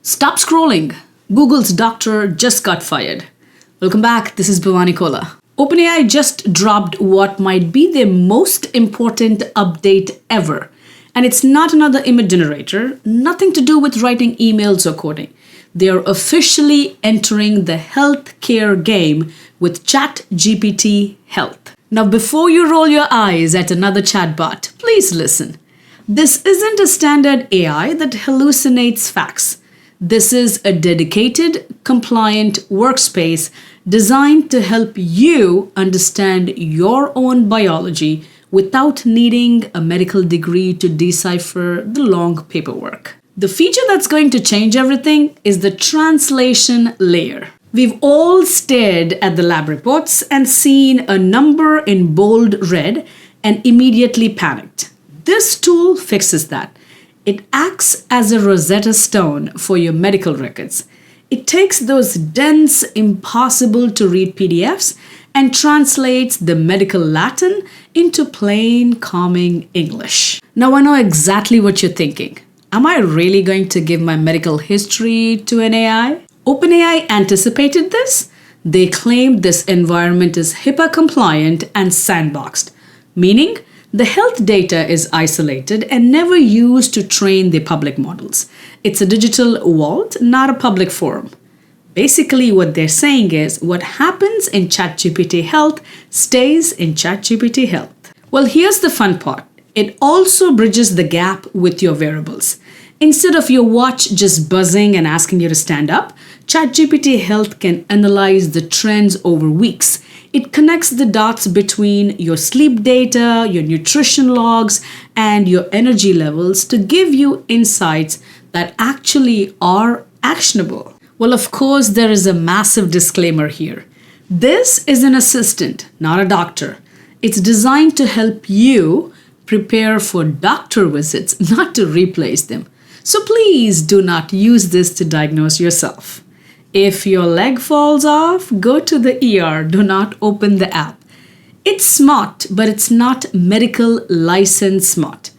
Stop scrolling. Google's doctor just got fired. Welcome back. This is Bhavani Kola. OpenAI just dropped what might be their most important update ever. And it's not another image generator, nothing to do with writing emails or coding. They are officially entering the healthcare game with ChatGPT Health. Now, before you roll your eyes at another chatbot, please listen. This isn't a standard AI that hallucinates facts. This is a dedicated, compliant workspace designed to help you understand your own biology without needing a medical degree to decipher the long paperwork. The feature that's going to change everything is the translation layer. We've all stared at the lab reports and seen a number in bold red and immediately panicked. This tool fixes that. It acts as a Rosetta Stone for your medical records. It takes those dense, impossible to read PDFs and translates the medical Latin into plain, calming English. Now I know exactly what you're thinking. Am I really going to give my medical history to an AI? OpenAI anticipated this. They claimed this environment is HIPAA compliant and sandboxed, meaning the health data is isolated and never used to train the public models. It's a digital vault, not a public forum. Basically, what they're saying is what happens in ChatGPT Health stays in ChatGPT Health. Well, here's the fun part. It also bridges the gap with your wearables. Instead of your watch just buzzing and asking you to stand up, ChatGPT Health can analyze the trends over weeks. It connects the dots between your sleep data, your nutrition logs, and your energy levels to give you insights that actually are actionable. Well, of course, there is a massive disclaimer here. This is an assistant, not a doctor. It's designed to help you prepare for doctor visits, not to replace them. So please do not use this to diagnose yourself. If your leg falls off, go to the ER. Do not open the app. It's smart, but it's not medical license smart.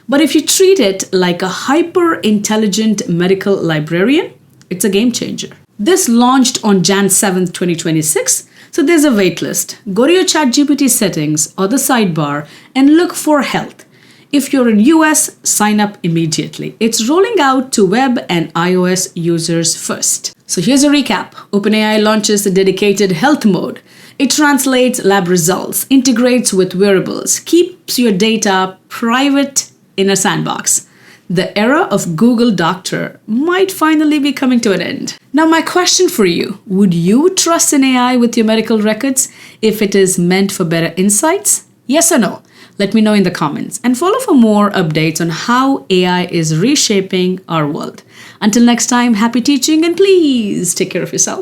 But if you treat it like a hyper-intelligent medical librarian, it's a game changer. This launched on Jan 7th, 2026. So there's a waitlist. Go to your ChatGPT settings or the sidebar and look for health. If you're in US, sign up immediately. It's rolling out to web and iOS users first. So here's a recap. OpenAI launches a dedicated health mode. It translates lab results, integrates with wearables, keeps your data private in a sandbox. The era of Google Doctor might finally be coming to an end. Now, my question for you, would you trust an AI with your medical records if it is meant for better insights? Yes or no? Let me know in the comments and follow for more updates on how AI is reshaping our world. Until next time, happy teaching and please take care of yourself.